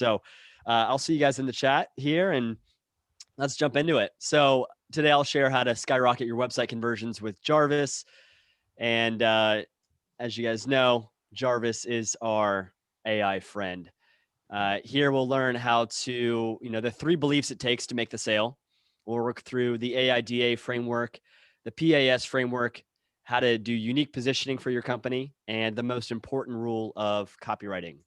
So I'll see you guys in the chat here, and let's jump into it. So today I'll share how to skyrocket your website conversions with Jarvis. And as you guys know, Jarvis is our AI friend. Here we'll learn how to, the 3 beliefs it takes to make the sale. We'll work through the AIDA framework, the PAS framework, how to do unique positioning for your company, and the most important rule of copywriting.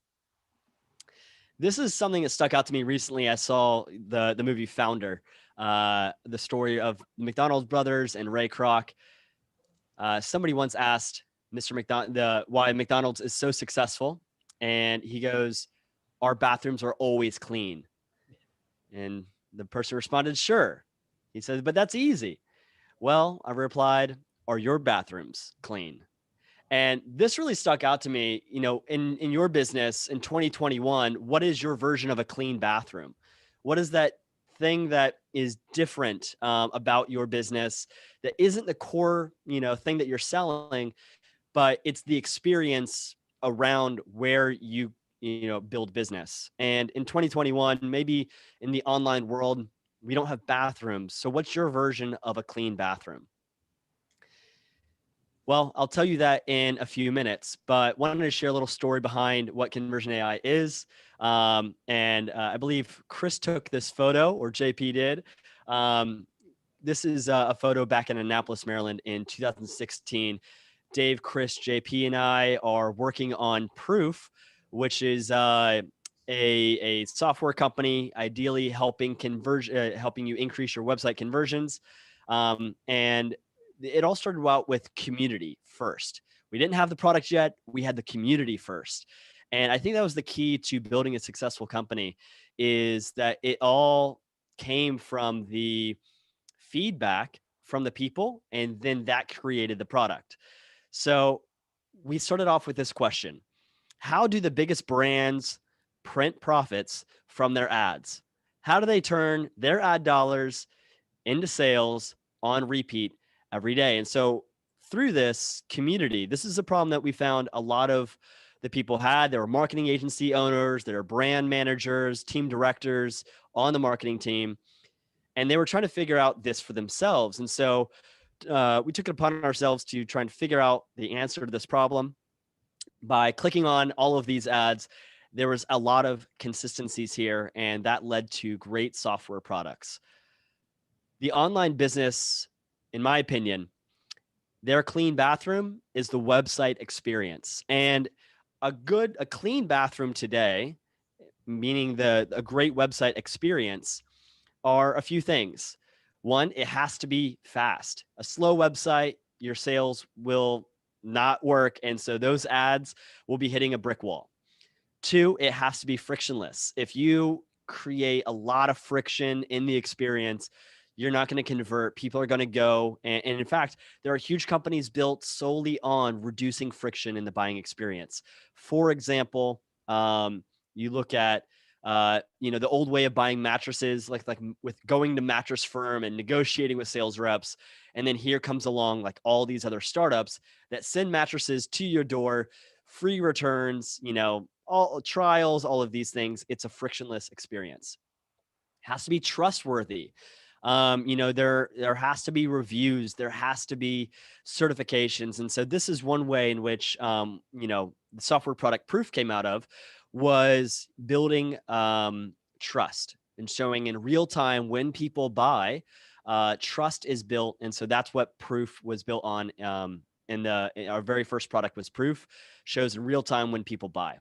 This is something that stuck out to me recently. I saw the movie Founder, the story of McDonald's brothers and Ray Kroc. Somebody once asked Mr. McDonald why McDonald's is so successful, and he goes, "Our bathrooms are always clean." And the person responded, "Sure." He says, "But that's easy." "Well," I replied, "are your bathrooms clean?" And this really stuck out to me. In your business in 2021, what is your version of a clean bathroom? What is that thing that is different about your business that isn't the core, thing that you're selling, but it's the experience around where you build business? And in 2021, maybe in the online world, we don't have bathrooms. So what's your version of a clean bathroom? Well, I'll tell you that in a few minutes, but wanted to share a little story behind what Conversion AI is. And I believe Chris took this photo, or JP did. This is a photo back in Annapolis, Maryland in 2016. Dave, Chris, JP, and I are working on Proof, which is a software company, ideally helping you increase your website conversions. And it all started out with community first. We didn't have the product yet. We had the community first. And I think that was the key to building a successful company, is that it all came from the feedback from the people, and then that created the product. So we started off with this question: how do the biggest brands print profits from their ads? How do they turn their ad dollars into sales on repeat every day? And so through this community, this is a problem that we found a lot of the people had. There were marketing agency owners, there are brand managers, team directors on the marketing team, and they were trying to figure out this for themselves. And so we took it upon ourselves to try and figure out the answer to this problem by clicking on all of these ads. There was a lot of consistencies here, and that led to great software products. The online business, in my opinion, their clean bathroom is the website experience. And a clean bathroom today, meaning a great website experience, are a few things. One, it has to be fast. A slow website, your sales will not work. And so those ads will be hitting a brick wall. Two, it has to be frictionless. If you create a lot of friction in the experience, you're not going to convert. People are going to go. And in fact, there are huge companies built solely on reducing friction in the buying experience. For example, you look at the old way of buying mattresses, like with going to Mattress Firm and negotiating with sales reps. And then here comes along like all these other startups that send mattresses to your door, free returns, all trials, all of these things. It's a frictionless experience. It has to be trustworthy. There has to be reviews, there has to be certifications. And so this is one way in which, the software product Proof came out of, was building trust and showing in real time when people buy. Trust is built. And so that's what Proof was built on. Our very first product was Proof, shows in real time when people buy.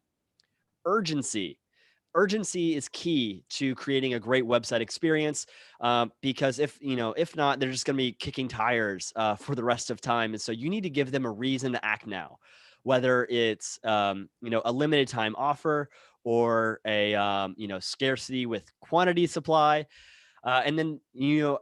Urgency is key to creating a great website experience, because if not, they're just going to be kicking tires for the rest of time. And so you need to give them a reason to act now, whether it's a limited time offer or a scarcity with quantity supply. And then you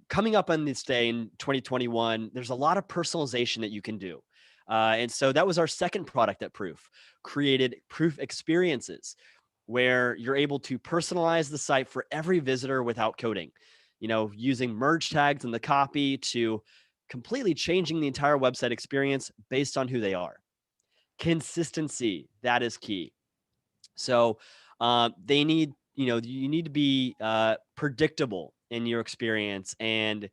coming up on this day in 2021, there's a lot of personalization that you can do. And so that was our second product at Proof, created Proof Experiences, where you're able to personalize the site for every visitor without coding, using merge tags in the copy to completely changing the entire website experience based on who they are. Consistency, that is key. So They need, you need to be predictable in your experience, and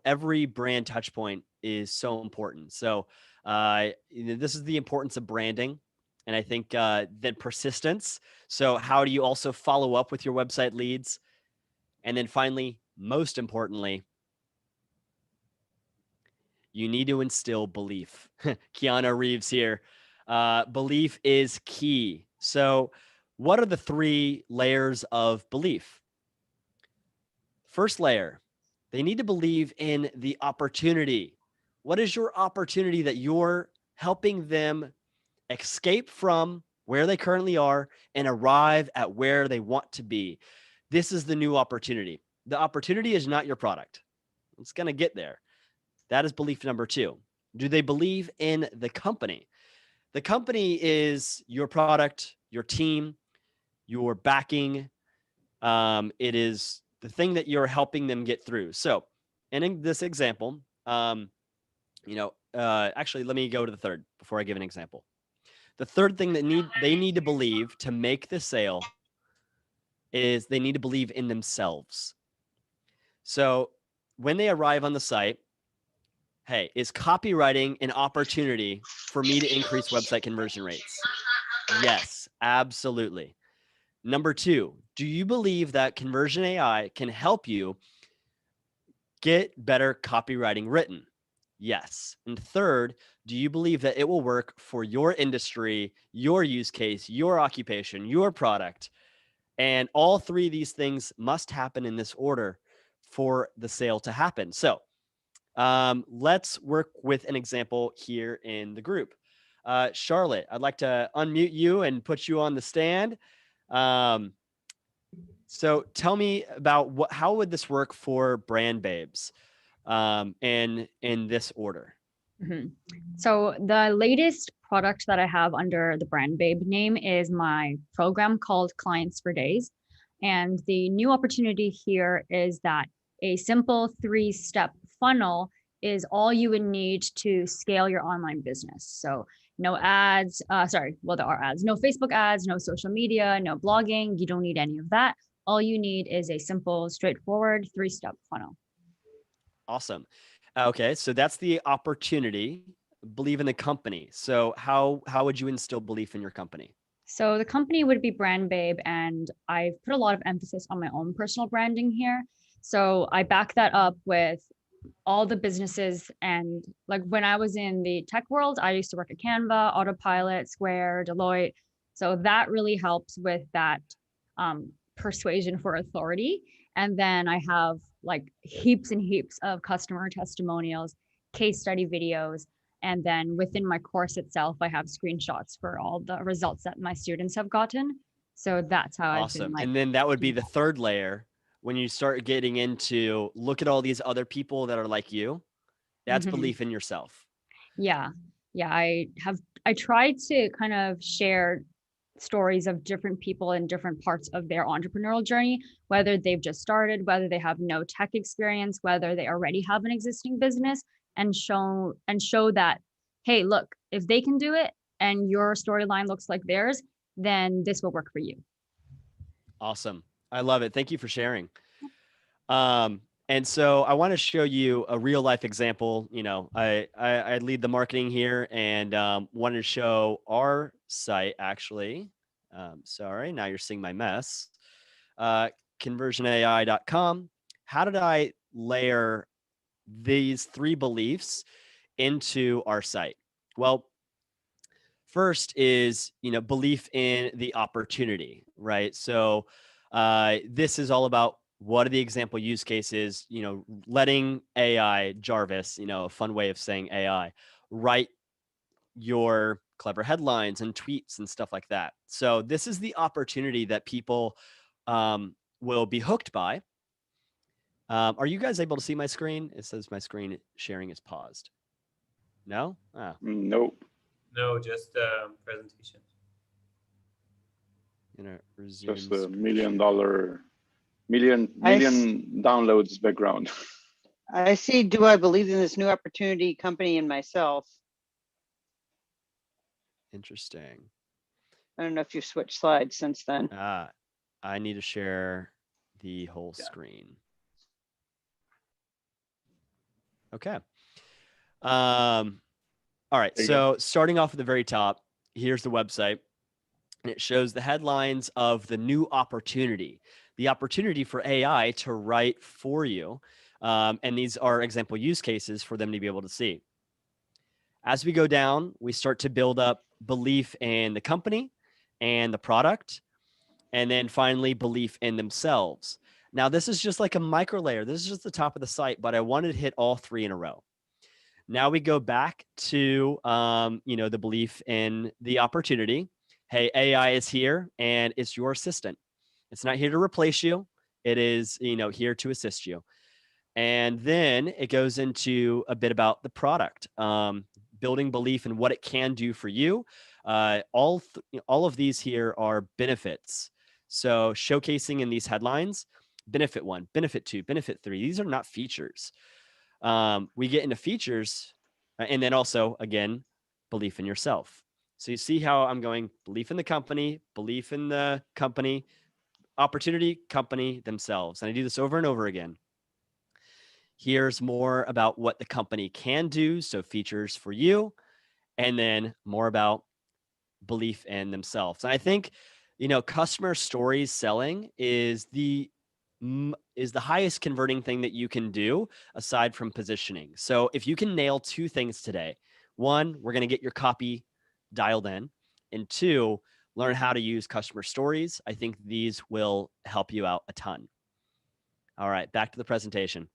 every brand touch point is so important. So this is the importance of branding, and I think then persistence. So how do you also follow up with your website leads? And then finally, most importantly, you need to instill belief. Keanu Reeves here. Belief is key. So what are the 3 layers of belief? First layer, they need to believe in the opportunity. What is your opportunity that you're helping them escape from where they currently are and arrive at where they want to be? This is the new opportunity. The opportunity is not your product. It's going to get there. That is belief number 2. Do they believe in the company? The company is your product, your team, your backing. It is the thing that you're helping them get through. So, and in this example, actually, let me go to the third before I give an example. The third thing that they need to believe to make the sale is they need to believe in themselves. So when they arrive on the site, hey, is copywriting an opportunity for me to increase website conversion rates? Yes, absolutely. Number 2, do you believe that Conversion AI can help you get better copywriting written? Yes. And third, do you believe that it will work for your industry, your use case, your occupation, your product? And all 3 of these things must happen in this order for the sale to happen. So let's work with an example here in the group. Charlotte, I'd like to unmute you and put you on the stand. So tell me about how would this work for Brand Babes in this order? Mm-hmm. So the latest product that I have under the Brand Babe name is my program called Clients for Days. And the new opportunity here is that a simple 3-step funnel is all you would need to scale your online business. So no ads, there are ads, no Facebook ads, no social media, no blogging. You don't need any of that. All you need is a simple, straightforward 3-step funnel. Awesome. Okay, so that's the opportunity. Believe in the company. So how would you instill belief in your company? So the company would be Brand Babe, and I've put a lot of emphasis on my own personal branding here. So I back that up with all the businesses, and like when I was in the tech world, I used to work at Canva, Autopilot, Square, Deloitte. So that really helps with that persuasion for authority. And then I have like heaps and heaps of customer testimonials, case study videos. And then within my course itself, I have screenshots for all the results that my students have gotten. So that's how I've been Awesome. like. And then that would be the third layer when you start getting into look at all these other people that are like you. That's Mhm. belief in yourself. Yeah. Yeah. I tried to kind of share stories of different people in different parts of their entrepreneurial journey, whether they've just started, whether they have no tech experience, whether they already have an existing business, and show that, hey, look, if they can do it and your storyline looks like theirs, then this will work for you. Awesome. I love it. Thank you for sharing. And so I want to show you a real life example. I lead the marketing here, and wanted to show our site actually. Sorry, now you're seeing my mess. Conversionai.com. How did I layer these 3 beliefs into our site? Well, first is, belief in the opportunity, right? So this is all about what are the example use cases, letting AI, Jarvis, a fun way of saying AI, write your clever headlines and tweets and stuff like that. So this is the opportunity that people will be hooked by. Are you guys able to see my screen? It says my screen sharing is paused. No? Oh. Nope. No, just presentation. Gonna resume Just a screen million share. downloads background. I see. Do I believe in this new opportunity, company, and myself? Interesting. I don't know if you've switched slides since then. I need to share the whole screen. Okay. All right. So starting off at the very top, here's the website. And it shows the headlines of the new opportunity, the opportunity for AI to write for you. And these are example use cases for them to be able to see. As we go down, we start to build up belief in the company and the product, and then finally belief in themselves. Now, this is just like a micro layer. This is just the top of the site, but I wanted to hit all three in a row. Now we go back to, the belief in the opportunity. Hey, AI is here and it's your assistant. It's not here to replace you. It is, here to assist you. And then it goes into a bit about the product, building belief in what it can do for you. All of these here are benefits. So showcasing in these headlines, benefit 1, benefit 2, benefit 3. These are not features. We get into features, and then also, again, belief in yourself. So you see how I'm going belief in the company, belief in the company, opportunity, company, themselves. And I do this over and over again. Here's more about what the company can do, so features for you, and then more about belief in themselves. And I think, customer stories selling is the highest converting thing that you can do aside from positioning. So if you can nail two things today, one, we're going to get your copy dialed in, and two, learn how to use customer stories. I think these will help you out a ton. All right, back to the presentation.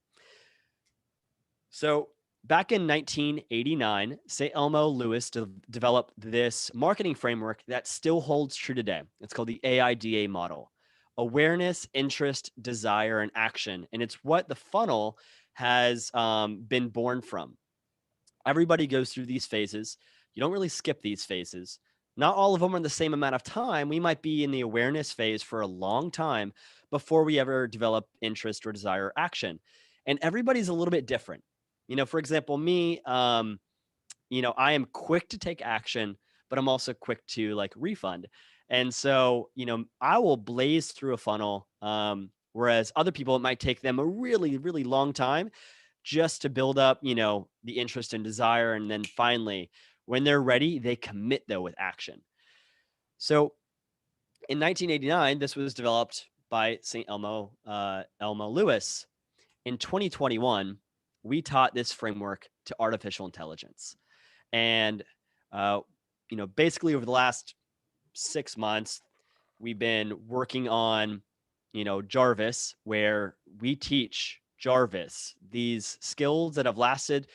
So back in 1989, St. Elmo Lewis developed this marketing framework that still holds true today. It's called the AIDA model: awareness, interest, desire, and action. And it's what the funnel has been born from. Everybody goes through these phases. You don't really skip these phases. Not all of them are the same amount of time. We might be in the awareness phase for a long time before we ever develop interest or desire or action. And everybody's a little bit different. For example, me, I am quick to take action, but I'm also quick to refund. And so, I will blaze through a funnel. Whereas other people, it might take them a really, really long time just to build up, the interest and desire. And then finally, when they're ready, they commit though with action. So in 1989, this was developed by St. Elmo Lewis. In 2021, we taught this framework to artificial intelligence. And, basically over the last 6 months, we've been working on, Jarvis, where we teach Jarvis these skills that have lasted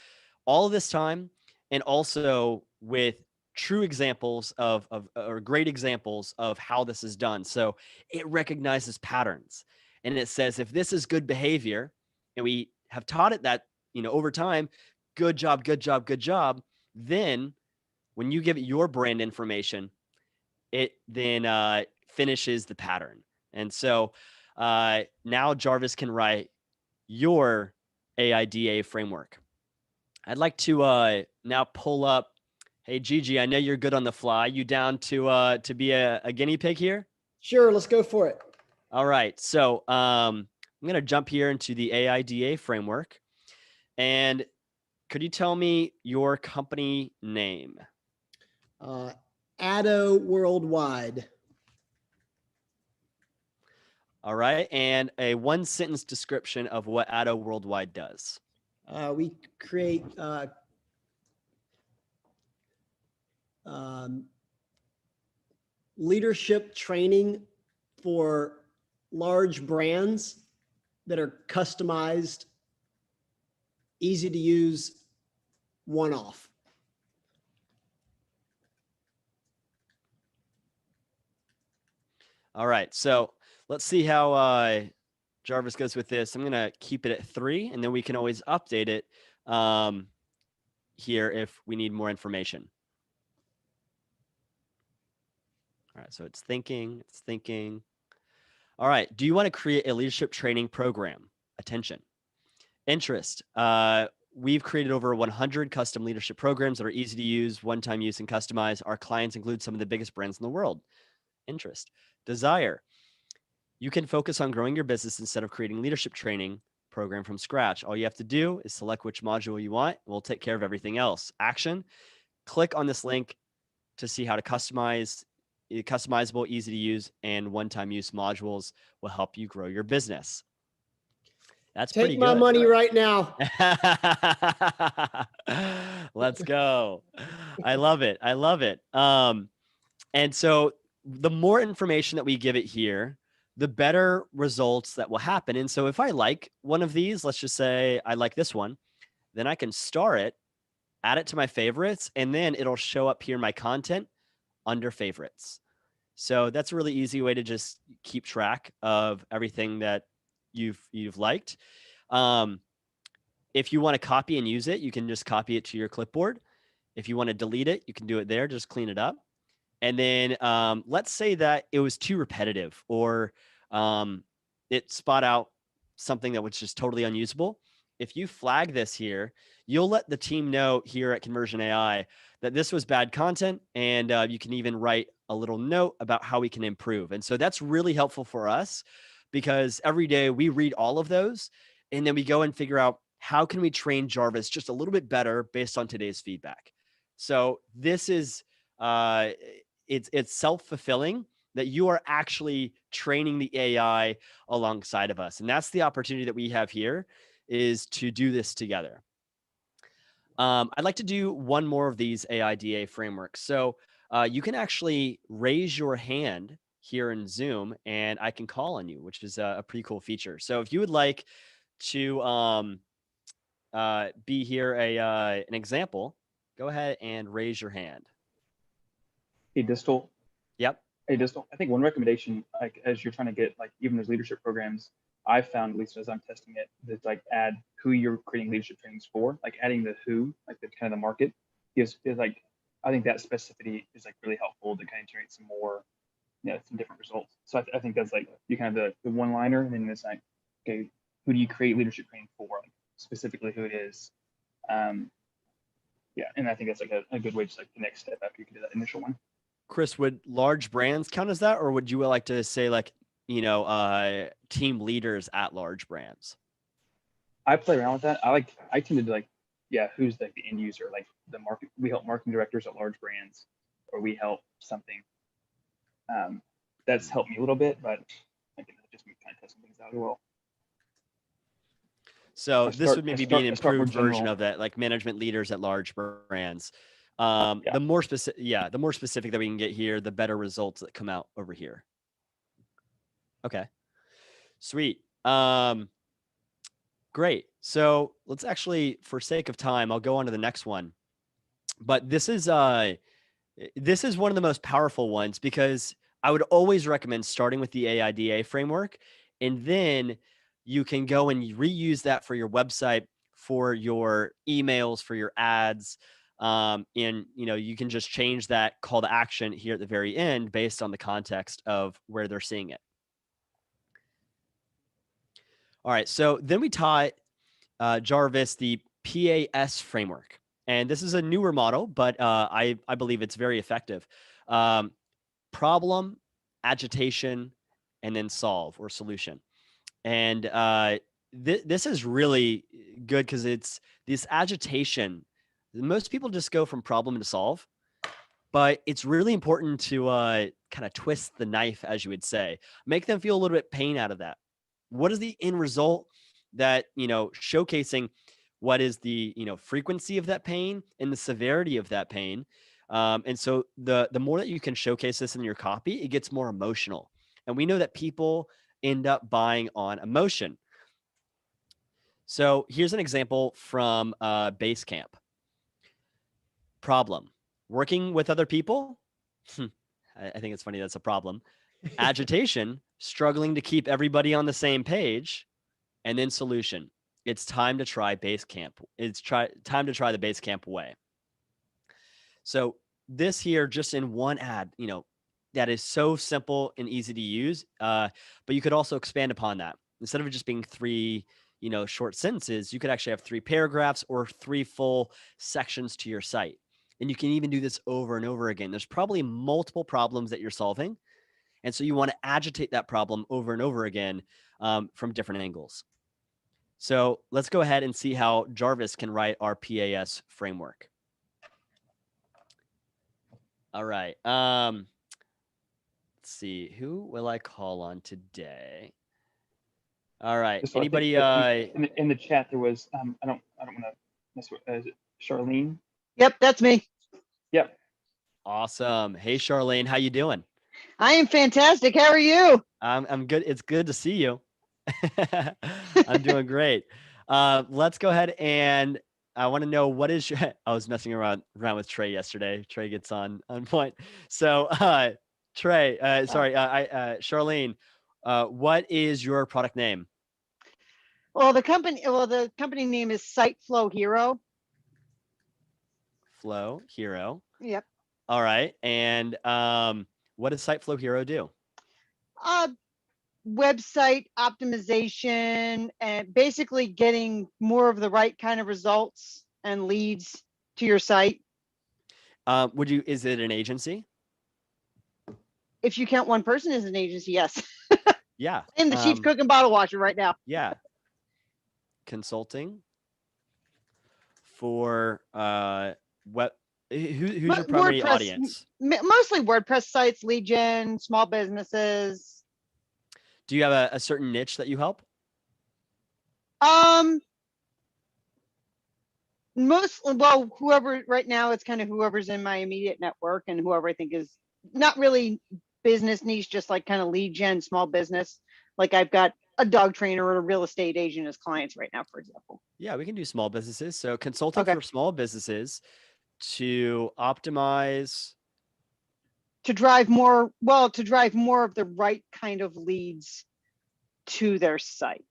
all this time, and also with true examples or great examples of how this is done. So it recognizes patterns, and it says, if this is good behavior, and we have taught it that, over time, good job, good job, good job. Then when you give it your brand information, it then finishes the pattern. And so now Jarvis can write your AIDA framework. I'd like to now pull up. Hey, Gigi, I know you're good on the fly. You down to be a guinea pig here? Sure, let's go for it. All right. So I'm going to jump here into the AIDA framework. And could you tell me your company name? Addo Worldwide. All right. And a one sentence description of what Addo Worldwide does. We create leadership training for large brands that are customized, easy to use, one-off. All right. So let's see how Jarvis goes with this. I'm going to keep it at 3, and then we can always update it here if we need more information. All right. So it's thinking. All right. Do you want to create a leadership training program? Attention. Interest. we've created over 100 custom leadership programs that are easy to use, one-time use, and customize. Our clients include some of the biggest brands in the world. Interest. Desire. You can focus on growing your business instead of creating leadership training program from scratch. All you have to do is select which module you want. We'll take care of everything else. Action. Click on this link to see how to customize. Customizable, easy to use, and one-time use modules will help you grow your business. That's pretty Take my good. money right now. Let's go. I love it. I love it. And so the more information that we give it here, the better results that will happen. And so if I like one of these, let's just say I like this one, then I can star it, add it to my favorites, and then it'll show up here in my content under favorites. So that's a really easy way to just keep track of everything that you've liked. If you want to copy and use it, you can just copy it to your clipboard. If you want to delete it, you can do it there, just clean it up. And then let's say that it was too repetitive, or it spot out something that was just totally unusable. If you flag this here, you'll let the team know here at Conversion AI that this was bad content, and you can even write a little note about how we can improve. And so that's really helpful for us, because every day we read all of those, and then we go and figure out how can we train Jarvis just a little bit better based on today's feedback. So this is it's self-fulfilling that you are actually training the AI alongside of us. And that's the opportunity that we have here, is to do this together. I'd like to do one more of these AIDA frameworks. So you can actually raise your hand here in Zoom and I can call on you, which is a pretty cool feature. So if you would like to be here an example, go ahead and raise your hand. Hey, Distal. Yep. Hey, Distal. I think one recommendation, like as you're trying to get like even those leadership programs, I've found, at least as I'm testing it, that like add who you're creating leadership trainings for, like adding the who, like the kind of the market is like, I think that specificity is like really helpful to kind of generate some more, some different results. So I think that's like you kind of the one liner, and then it's like, okay, who do you create leadership training for? Like specifically who it is. Yeah, and I think that's like a good way to like the next step after you can do that initial one. Chris, would large brands count as that, or would you like to say like, team leaders at large brands? I play around with that. I tend to do like, who's like the end user, like the market. We help marketing directors at large brands, or we help something. That's helped me a little bit, but I think just me kind of testing things out as well. So this would maybe be an improved version of that, like management leaders at large brands. The more specific that we can get here, the better results that come out over here. Okay, sweet. Great. So let's actually, for sake of time, I'll go on to the next one. But this is one of the most powerful ones, because I would always recommend starting with the AIDA framework, and then you can go and reuse that for your website, for your emails, for your ads. And you can just change that call to action here at the very end based on the context of where they're seeing it. All right, so then we taught Jarvis the PAS framework. And this is a newer model, but I believe it's very effective. Problem, agitation, and then solve or solution. And this is really good because it's this agitation. Most people just go from problem to solve, but it's really important to kind of twist the knife, as you would say, make them feel a little bit pain out of that. What is the end result that, showcasing what is the, frequency of that pain and the severity of that pain. And so the more that you can showcase this in your copy, it gets more emotional. And we know that people end up buying on emotion. So here's an example from Basecamp. Problem, working with other people. I think it's funny that's a problem. Agitation, struggling to keep everybody on the same page. And then solution, it's time to try Basecamp. It's time to try the Basecamp way. So this here, just in one ad, that is so simple and easy to use. But you could also expand upon that. Instead of it just being 3, short sentences, you could actually have 3 paragraphs or 3 full sections to your site. And you can even do this over and over again. There's probably multiple problems that you're solving. And so you want to agitate that problem over and over again from different angles. So let's go ahead and see how Jarvis can write our PAS framework. All right. Let's see. Who will I call on today? All right. So I think Anybody? that in the chat there was I don't want to mess with is it Charlene? Yep, that's me. Yep. Awesome. Hey, Charlene, how you doing? I am fantastic. How are you? I'm good. It's good to see you. I'm doing great. Let's go ahead and I want to know what is your, I was messing around with Trey yesterday. Trey gets on point. So Trey, Charlene, what is your product name? Well, the company name is Site Flow Hero. Flow Hero. Yep. All right. And what does Site Flow Hero do? Website optimization and basically getting more of the right kind of results and leads to your site. Is it an agency? If you count one person as an agency, yes. Yeah. And the chief cook and bottle washer right now. Yeah. Consulting for who's your primary WordPress, audience? Mostly WordPress sites, lead gen, small businesses. Do you have a certain niche that you help? Whoever right now, it's kind of whoever's in my immediate network and whoever I think is not really business niche, just like kind of lead gen, small business. Like I've got a dog trainer or a real estate agent as clients right now, for example. Yeah, we can do small businesses. So consulting Okay. for small businesses to optimize. To drive more of the right kind of leads to their site.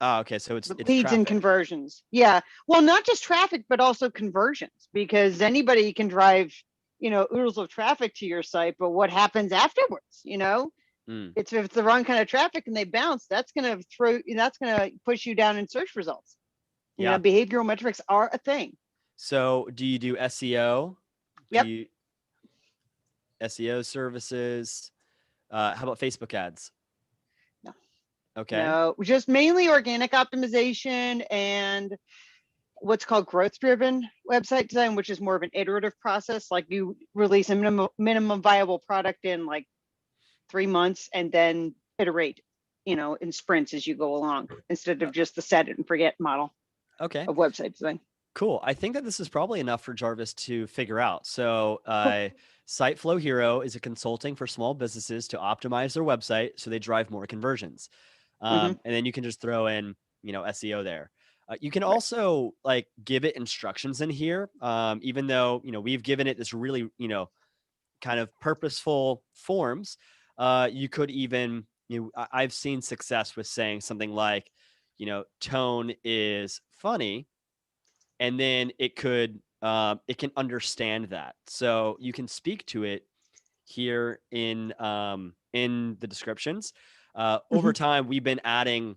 Oh, okay. So it's Leads traffic. and conversions. Yeah. Well, not just traffic, but also conversions, because anybody can drive, oodles of traffic to your site, but what happens afterwards, If it's the wrong kind of traffic and they bounce, that's going to push you down in search results. Yeah. Behavioral metrics are a thing. So do you do SEO? Yep. SEO services? How about Facebook ads? No. Okay. No, just mainly organic optimization and what's called growth-driven website design, which is more of an iterative process. Like you release a minimum viable product in like 3 months and then iterate, in sprints as you go along, instead of just the set it and forget model Okay. of website design. Cool. I think that this is probably enough for Jarvis to figure out. So Site Flow Hero is a consulting for small businesses to optimize their website so they drive more conversions. And then you can just throw in, SEO there. You can also like give it instructions in here, even though, we've given it this really, kind of purposeful forms. You could even, I've seen success with saying something like, tone is funny. And then it can understand that. So you can speak to it here in the descriptions. Over time, we've been adding,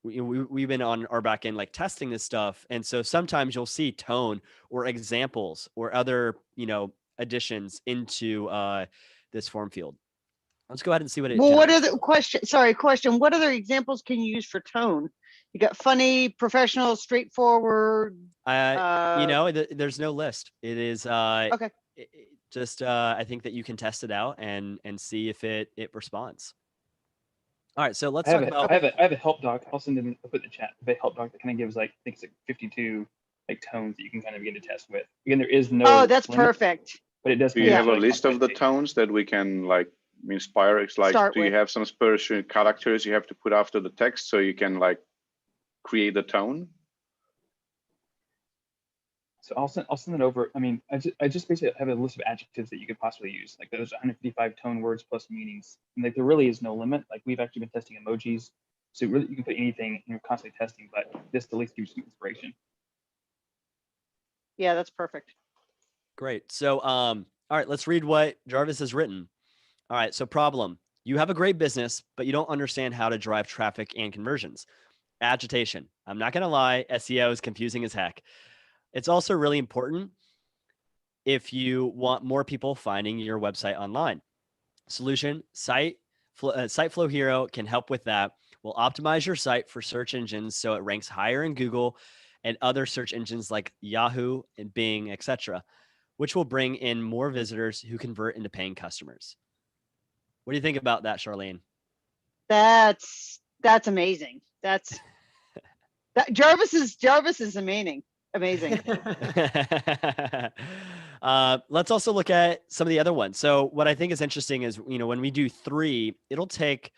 we've been on our back end, like testing this stuff. And so sometimes you'll see tone or examples or other, additions into this form field. Let's go ahead and see what it Well, what generates. are the question? What other examples can you use for tone? You got funny, professional, straightforward. There's no list. It is Okay. I think that you can test it out and see if it responds. All right, so let's talk about. I have a help doc. I'll send it. I'll put in the chat. A help doc that kind of gives I think it's 52 tones that you can kind of begin to test with. Again, there is no. Oh, that's limit, perfect. But it does. Do you have a list of the tones that we can inspire? It's like, do you have some special characters you have to put after the text so you can create the tone? So I'll send it over. I mean, I just basically have a list of adjectives that you could possibly use. Like there's 155 tone words plus meanings, and there really is no limit. Like we've actually been testing emojis, so really you can put anything, and you're constantly testing. But this at least gives you some inspiration. Yeah, that's perfect. Great. So, all right, let's read what Jarvis has written. All right. So problem: you have a great business, but you don't understand how to drive traffic and conversions. Agitation. I'm not going to lie, SEO is confusing as heck. It's also really important if you want more people finding your website online. Solution, Siteflow Hero can help with that. We'll optimize your site for search engines so it ranks higher in Google and other search engines like Yahoo and Bing, etc., which will bring in more visitors who convert into paying customers. What do you think about that, Charlene? That's amazing. Jarvis is amazing. Let's also look at some of the other ones. So what I think is interesting is, when we do 3, it'll take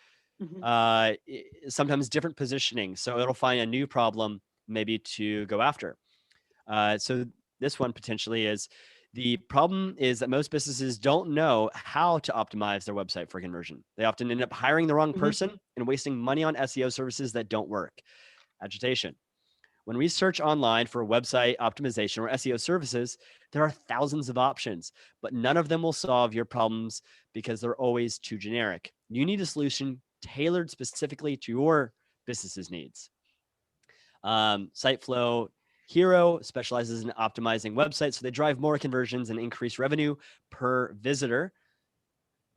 sometimes different positioning. So it'll find a new problem maybe to go after. So this one potentially is, the problem is that most businesses don't know how to optimize their website for conversion. They often end up hiring the wrong person and wasting money on SEO services that don't work. Agitation. When we search online for website optimization or SEO services, there are thousands of options, but none of them will solve your problems because they're always too generic. You need a solution tailored specifically to your business's needs. Siteflow Hero specializes in optimizing websites so they drive more conversions and increase revenue per visitor.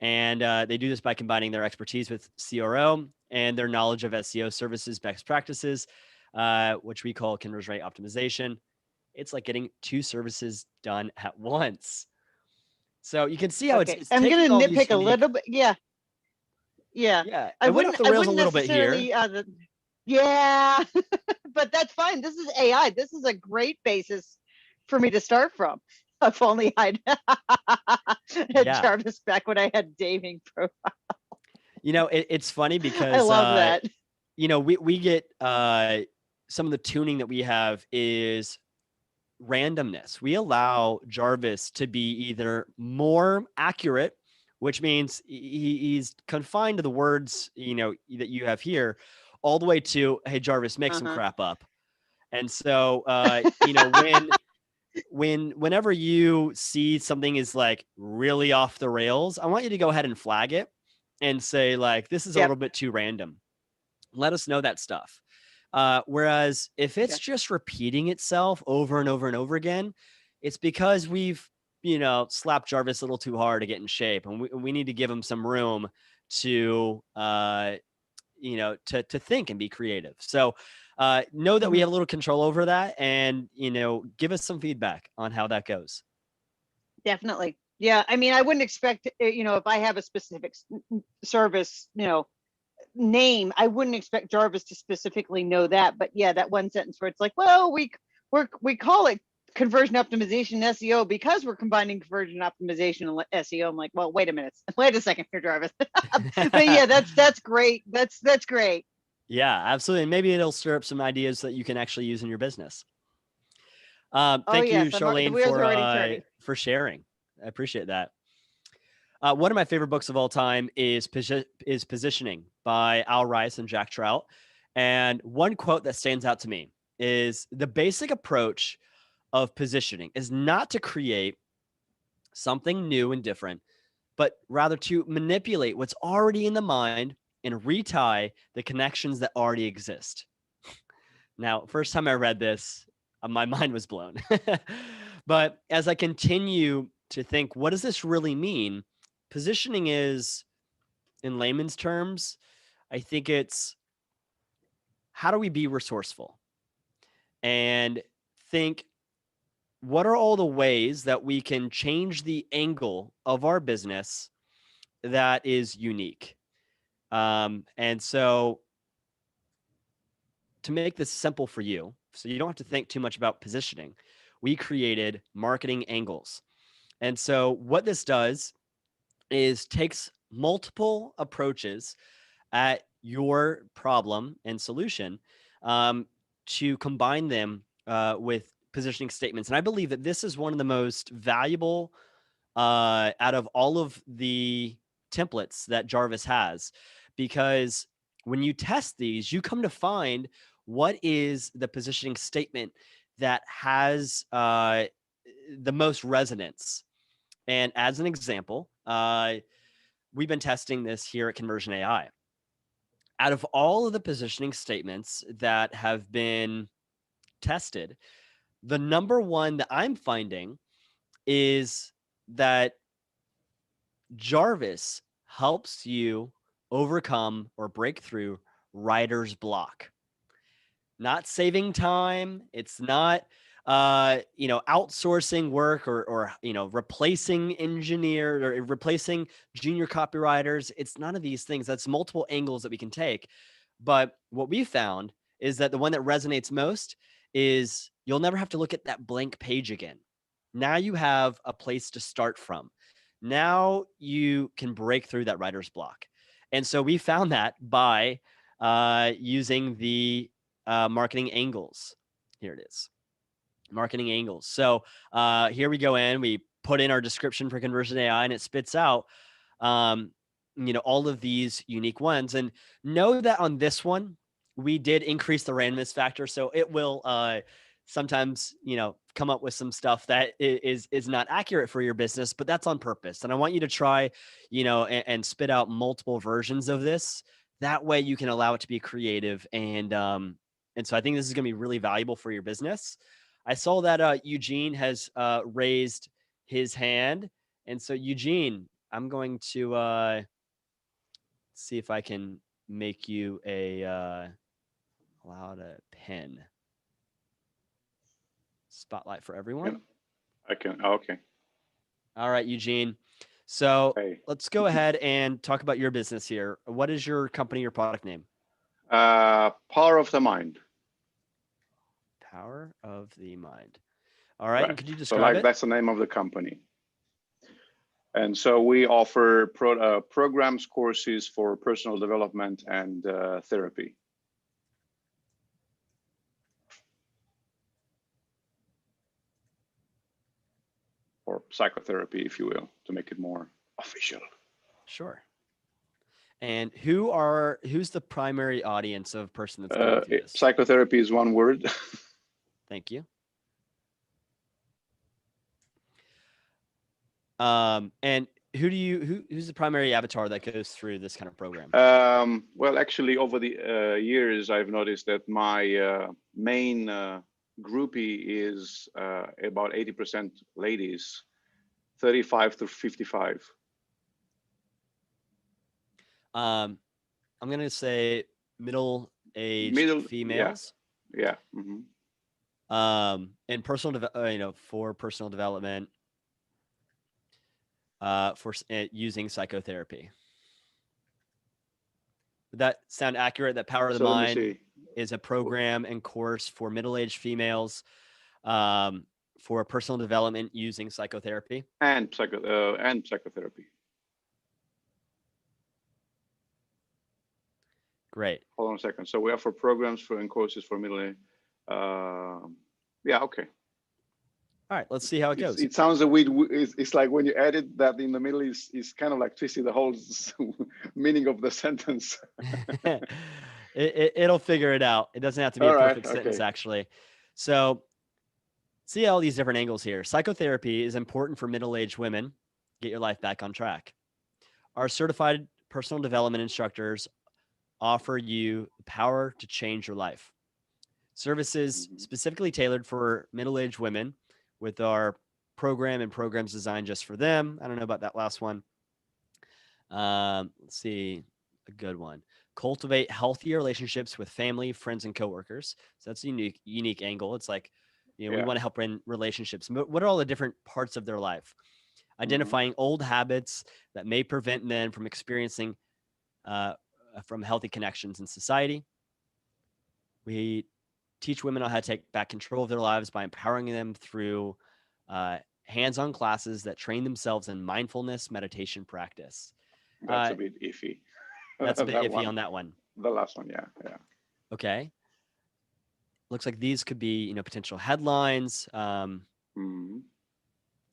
And they do this by combining their expertise with CRO and their knowledge of SEO services best practices, which we call conversion rate optimization. It's like getting 2 services done at once. So you can see how it's I'm going to nitpick a little bit. Yeah. I went off the rails a little bit here. Yeah, but that's fine. This is AI. This is a great basis for me to start from. If only I'd had Jarvis back when I had Daming profile. It's funny because I love that. We get some of the tuning that we have is randomness. We allow Jarvis to be either more accurate, which means he's confined to the words that you have here, all the way to, hey, Jarvis, make some crap up. And so whenever you see something is like really off the rails, I want you to go ahead and flag it and say, like, this is a little bit too random. Let us know that stuff. Whereas if it's just repeating itself over and over and over again, it's because we've, slapped Jarvis a little too hard to get in shape, and we need to give him some room to, to think and be creative. So know that we have a little control over that, and, give us some feedback on how that goes. Definitely. Yeah. I mean, I wouldn't expect, if I have a specific service, name, I wouldn't expect Jarvis to specifically know that. But yeah, that one sentence where it's like, well, we call it conversion optimization SEO because we're combining conversion optimization and SEO. I'm like, well, wait a second here, Jarvis. But yeah, that's great. That's great. Yeah, absolutely. And maybe it'll stir up some ideas that you can actually use in your business. Thank you, Charlene, for sharing. I appreciate that. One of my favorite books of all time is Positioning by Al Rice and Jack Trout. And one quote that stands out to me is, the basic approach of positioning is not to create something new and different, but rather to manipulate what's already in the mind and retie the connections that already exist. Now, first time I read this, my mind was blown. But as I continue to think, what does this really mean? Positioning is, in layman's terms, I think it's, how do we be resourceful and think, what are all the ways that we can change the angle of our business that is unique? And so to make this simple for you, so you don't have to think too much about positioning, we created marketing angles. And so what this does is takes multiple approaches at your problem and solution to combine them with positioning statements. And I believe that this is one of the most valuable out of all of the templates that Jarvis has, because when you test these, you come to find what is the positioning statement that has the most resonance. And as an example, we've been testing this here at Conversion AI. out of all of the positioning statements that have been tested, the number one that I'm finding is that Jarvis helps you overcome or break through writer's block. Not saving time. It's not, outsourcing work or replacing engineers or replacing junior copywriters. It's none of these things. That's multiple angles that we can take. But what we found is that the one that resonates most is you'll never have to look at that blank page again. Now you have a place to start from. Now you can break through that writer's block. And so we found that by using the marketing angles. Here it is. Marketing angles. So here we go in, we put in our description for Conversion AI and it spits out, all of these unique ones. And know that on this one, we did increase the randomness factor. So it will sometimes, come up with some stuff that is not accurate for your business, but that's on purpose. And I want you to try, and spit out multiple versions of this. That way you can allow it to be creative. And so I think this is going to be really valuable for your business. I saw that Eugene has raised his hand. And so Eugene, I'm going to see if I can make you allow to pin spotlight for everyone. I can. Oh, okay. All right, Eugene. So Hey. Let's go ahead and talk about your business here. What is your company or product name? Power of the Mind. Power of the Mind. All right. Right. And could you describe it? That's the name of the company. And so we offer programs, courses for personal development and therapy. Or psychotherapy, if you will, to make it more official. Sure. And who's the primary audience of person that's going through this? Psychotherapy is one word. Thank you. And who's the primary avatar that goes through this kind of program? Well, actually, over the years, I've noticed that my main groupie is about 80% ladies, 35 to 55. I'm going to say middle-aged females. Yeah. Mm-hmm. And for personal development, for using psychotherapy. Would that sound accurate? That Power of the Mind is a program and course for middle-aged females for personal development using psychotherapy and psychotherapy. Great. Hold on a second. So we offer programs and courses for middle-aged. Yeah. Okay. All right, let's see how it goes. It sounds a weird. It's like when you edit that in the middle is kind of like twisting the whole meaning of the sentence. It'll figure it out. It doesn't have to be a perfect sentence, actually. So see all these different angles here. Psychotherapy is important for middle-aged women. Get your life back on track. Our certified personal development instructors offer you the power to change your life. Services specifically tailored for middle-aged women with our program and programs designed just for them. I don't know about that last one. Let's see, a good one. Cultivate healthier relationships with family, friends, and coworkers. So that's a unique angle. It's like, we want to help in relationships. What are all the different parts of their life? Identifying old habits that may prevent men from experiencing from healthy connections in society. We teach women on how to take back control of their lives by empowering them through hands-on classes that train themselves in mindfulness meditation practice. That's a bit iffy. That's a bit iffy on that one. The last one, yeah. Okay. Looks like these could be, potential headlines.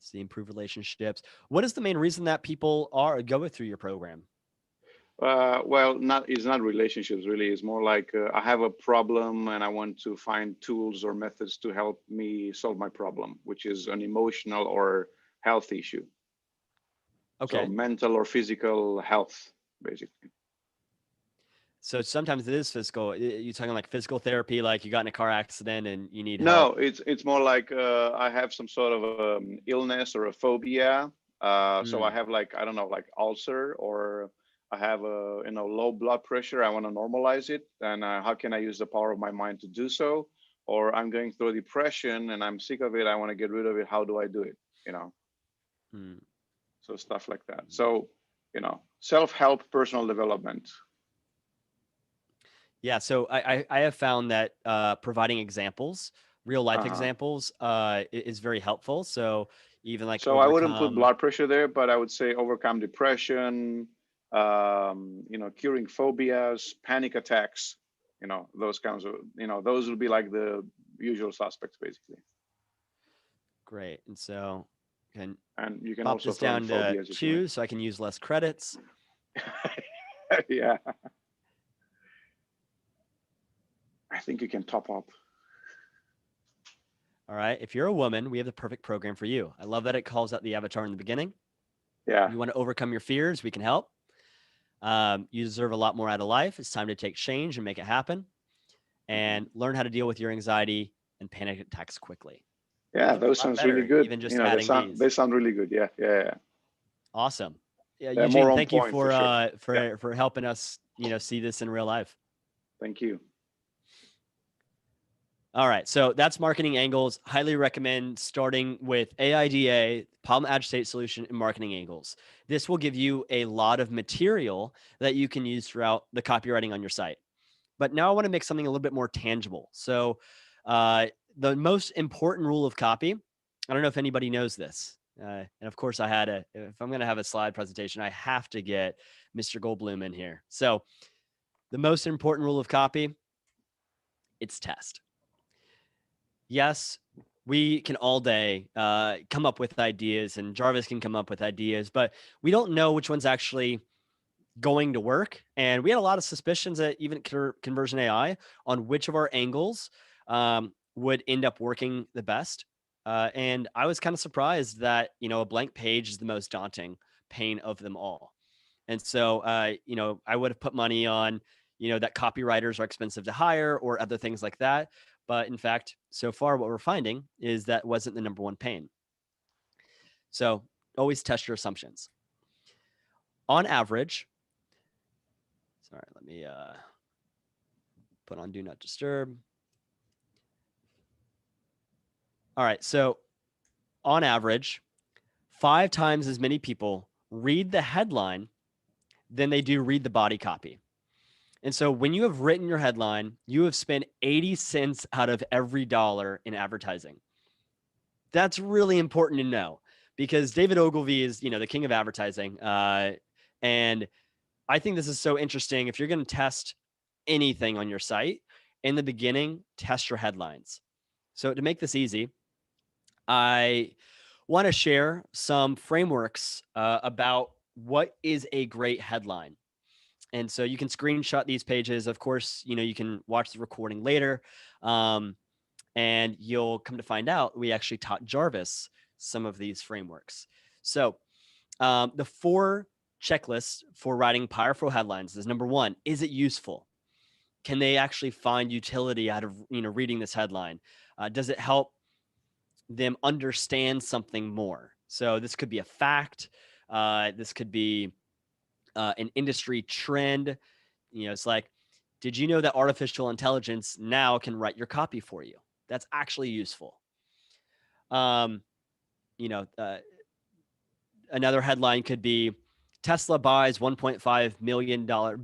See, improve relationships. What is the main reason that people go through your program? Well, it's not relationships really. It's more like I have a problem and I want to find tools or methods to help me solve my problem, which is an emotional or health issue. Okay. So mental or physical health, basically. So sometimes it is physical. You talking like physical therapy, like you got in a car accident and you need No, help? it's more like I have some sort of illness or a phobia. So I Mm, have like, I don't know, like ulcer, or I have a low blood pressure. I want to normalize it, and how can I use the power of my mind to do so? Or I'm going through depression and I'm sick of it. I want to get rid of it. How do I do it? You know, mm, so stuff like that. mm. So self-help, personal development. Yeah. So I have found that providing examples, real life Uh-huh. examples, is very helpful. So even like So I wouldn't put overcome. blood pressure there, but I would say overcome depression, curing phobias, panic attacks, those kinds of, those would be like the usual suspects basically. Great. And so can And you can pop also this throw in down to phobias if you like. 2 so I can use less credits. Yeah, I think you can top up. All right. If you're a woman, we have the perfect program for you. I love that it calls out the avatar in the beginning. Yeah. You want to overcome your fears, we can help. You deserve a lot more out of life. It's time to take change and make it happen, and learn how to deal with your anxiety and panic attacks quickly. Yeah, Feels those a lot sounds really better, good. even just They adding sound these. they sound really good. Yeah, yeah, yeah. Awesome. Yeah, They're more Eugene, on thank you point for sure. Yeah, for helping us, see this in real life. thank you. All right, so that's marketing angles. Highly recommend starting with AIDA, problem agitate solution, and marketing angles. This will give you a lot of material that you can use throughout the copywriting on your site. But now I want to make something a little bit more tangible. So the most important rule of copy, I don't know if anybody knows this. And of course, if I'm going to have a slide presentation, I have to get Mr. Goldblum in here. So the most important rule of copy, it's test. Yes, we can all day come up with ideas, and Jarvis can come up with ideas, but we don't know which one's actually going to work. And we had a lot of suspicions that even Conversion AI on which of our angles would end up working the best. And I was kind of surprised that, a blank page is the most daunting pain of them all. And so, I would have put money on, that copywriters are expensive to hire or other things like that. But in fact, so far, what we're finding is that wasn't the number one pain. So always test your assumptions. On average, sorry, let me put on do not disturb. All right. So on average, 5 times as many people read the headline than they do read the body copy. And so when you have written your headline, you have spent 80 cents out of every dollar in advertising. That's really important to know, because David Ogilvy is, the king of advertising. And I think this is so interesting. If you're going to test anything on your site, in the beginning, test your headlines. So to make this easy, I want to share some frameworks about what is a great headline. And so you can screenshot these pages. Of course, you can watch the recording later. And you'll come to find out we actually taught Jarvis some of these frameworks. So the 4 checklists for writing powerful headlines is: number 1, is it useful? Can they actually find utility out of reading this headline? Does it help them understand something more? So this could be a fact. This could be an industry trend. It's like, did you know that artificial intelligence now can write your copy for you? That's actually useful. Um, Another headline could be Tesla buys $1.5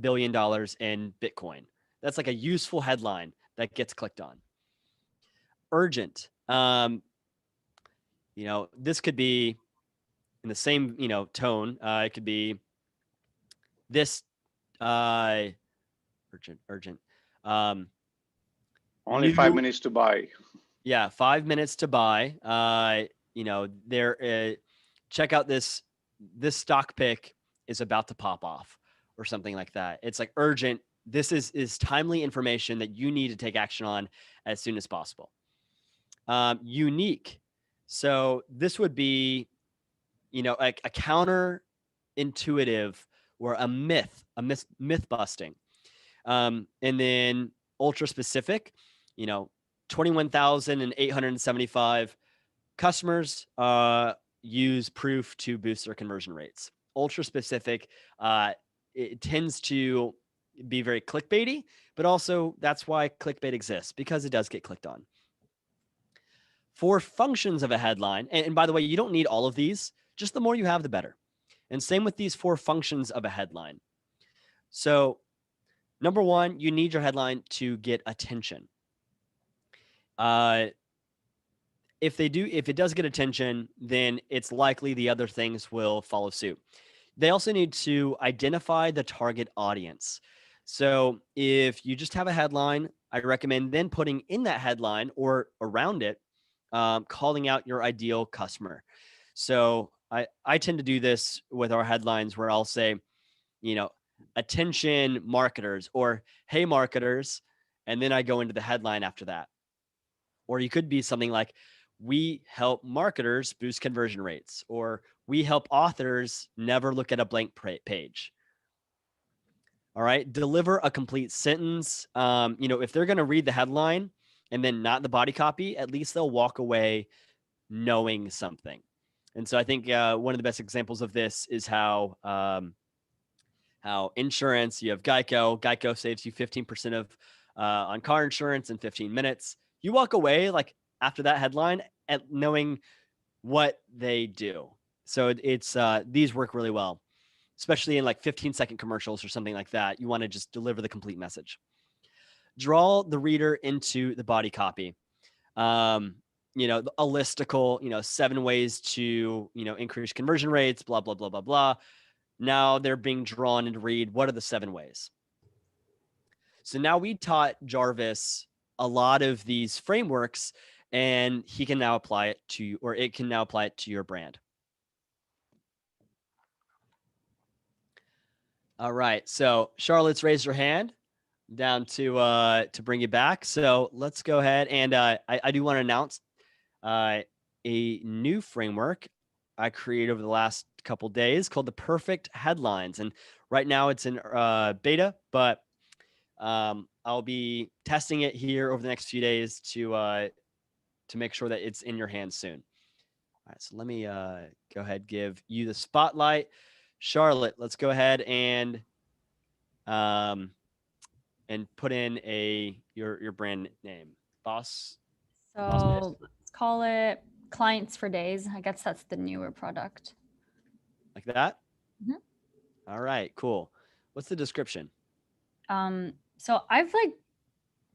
billion in Bitcoin. That's like a useful headline that gets clicked on. Urgent. This could be in the same, tone. It could be this urgent. Only 5 New, minutes to buy. yeah, 5 minutes to buy. Check out this stock pick is about to pop off, or something like that. It's like urgent. This is timely information that you need to take action on as soon as possible. Unique. So this would be, a counter intuitive, or a myth busting. And then ultra specific, 21,875 customers use proof to boost their conversion rates. Ultra specific, it tends to be very clickbaity, but also that's why clickbait exists, because it does get clicked on. For functions of a headline, and by the way, you don't need all of these, just the more you have, the better. And same with these 4 functions of a headline. So number 1, you need your headline to get attention. If it does get attention, then it's likely the other things will follow suit. They also need to identify the target audience. So if you just have a headline, I recommend then putting in that headline or around it, calling out your ideal customer. So I tend to do this with our headlines where I'll say, attention marketers, or hey marketers, and then I go into the headline after that. Or you could be something like, we help marketers boost conversion rates, or we help authors never look at a blank page. All right. Deliver a complete sentence. If they're going to read the headline and then not the body copy, at least they'll walk away knowing something. And so I think one of the best examples of this is how insurance, you have Geico. Geico saves you 15% of on car insurance in 15 minutes. You walk away like after that headline at knowing what they do. So it's these work really well, especially in like 15-second commercials or something like that. You want to just deliver the complete message. Draw the reader into the body copy. A listicle, 7 ways to, increase conversion rates, blah, blah, blah, blah, blah. Now they're being drawn into read, what are the 7 ways? So now we taught Jarvis a lot of these frameworks, and he can now apply it to, or it can now apply it to your brand. All right. So Charlotte's raised her hand down to bring you back. So let's go ahead. And I do want to announce a new framework I created over the last couple days called the Perfect Headlines. And right now it's in beta, but I'll be testing it here over the next few days to make sure that it's in your hands soon. All right, so let me go ahead, give you the spotlight. Charlotte, let's go ahead and put in your brand name. Boss. So let's call it Clients for Days. I guess that's the newer product. Like that? Mhm. All right, cool. What's the description? So I've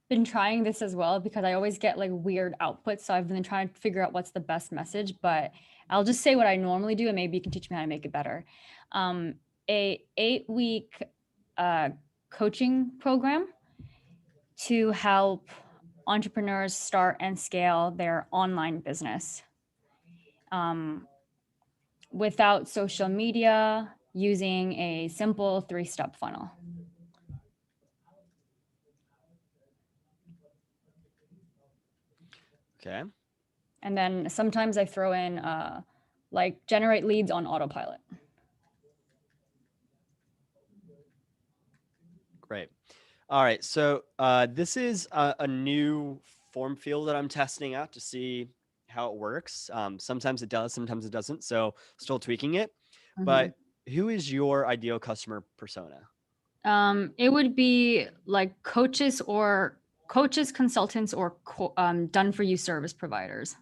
been trying this as well because I always get weird outputs. So I've been trying to figure out what's the best message, but I'll just say what I normally do and maybe you can teach me how to make it better. A 8-week coaching program to help entrepreneurs start and scale their online business without social media, using a simple 3-step funnel. Okay. And then sometimes I throw in generate leads on autopilot. Great. All right. So this is a new form field that I'm testing out to see how it works. Sometimes it does, sometimes it doesn't. So still tweaking it. Mm-hmm. But who is your ideal customer persona? It would be coaches, consultants, or done for you service providers.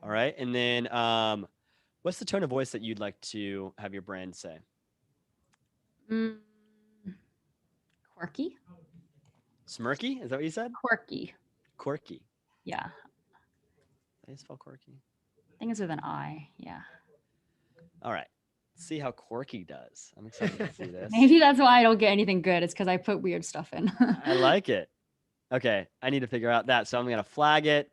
All right. And then what's the tone of voice that you'd like to have your brand say? Quirky. Smirky? Is that what you said? Quirky. Quirky. Yeah. Did I spell quirky? I think it's with an I. Yeah. All right. Let's see how quirky does. I'm excited to see this. Maybe that's why I don't get anything good. It's because I put weird stuff in. I like it. Okay. I need to figure out that. So I'm going to flag it.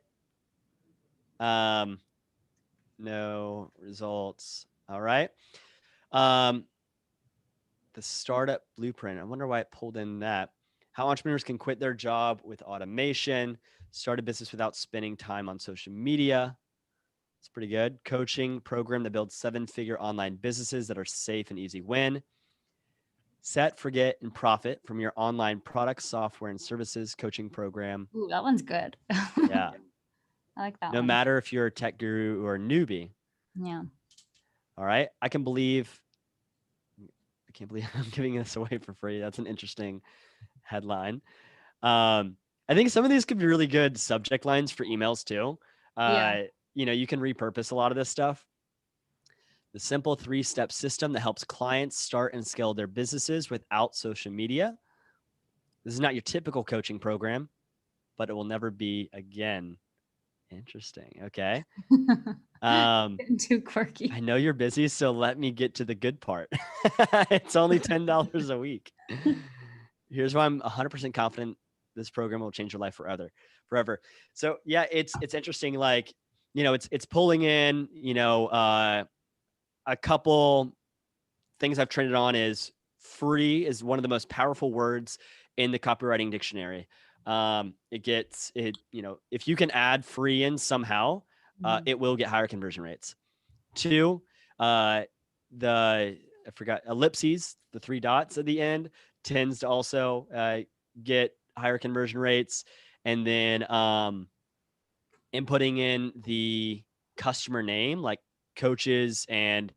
No results. All right. The startup blueprint. I wonder why it pulled in that. How entrepreneurs can quit their job with automation, start a business without spending time on social media. It's pretty good. Coaching program that builds 7-figure online businesses that are safe and easy win. Set, forget, and profit from your online products, software, and services coaching program. Ooh, that one's good. Yeah. I like that No one. matter if you're a tech guru or a newbie. Yeah. All right. I can't believe I'm giving this away for free. That's an interesting headline. I think some of these could be really good subject lines for emails too. Yeah. You can repurpose a lot of this stuff. The simple 3-step system that helps clients start and scale their businesses without social media. This is not your typical coaching program, but it will never be again. Interesting. Okay. Getting too quirky. I know you're busy, so let me get to the good part. It's only $10 a week. Here's why I'm 100% confident this program will change your life forever. So yeah, it's interesting. Like, it's pulling in, a couple things I've trended on is free is one of the most powerful words in the copywriting dictionary. If you can add free in somehow, it will get higher conversion rates. 2, I forgot ellipses, the 3 dots at the end tends to also get higher conversion rates. And then inputting in the customer name, like coaches and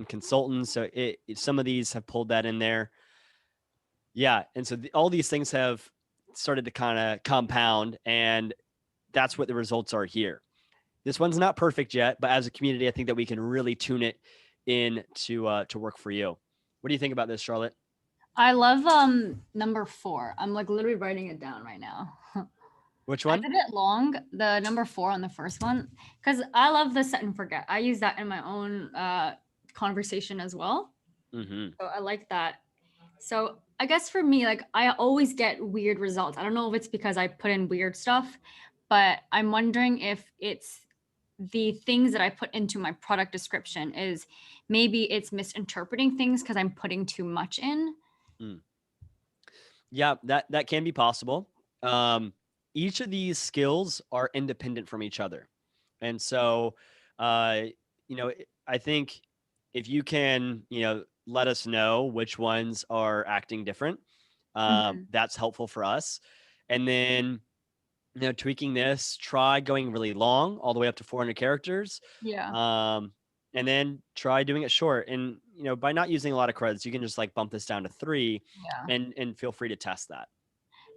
consultants. So some of these have pulled that in there. Yeah. And so all these things have started to kind of compound, and that's what the results are here. This one's not perfect yet, but as a community, I think that we can really tune it in to work for you. What do you think about this, Charlotte? I love number 4. I'm like literally writing it down right now. Which one? It's a bit long, the number 4 on the first one, because I love the set and forget. I use that in my own conversation as well. Mm-hmm. So I like that. So I guess for me, like I always get weird results. I don't know if it's because I put in weird stuff, but I'm wondering if it's the things that I put into my product description is maybe it's misinterpreting things because I'm putting too much in. Yeah, that can be possible. Each of these skills are independent from each other. And so, I think if you can, let us know which ones are acting different, that's helpful for us. And then, tweaking this, try going really long, all the way up to 400 characters. Yeah. And then try doing it short. And, by not using a lot of credits, you can just like bump this down to 3 Yeah. and feel free to test that.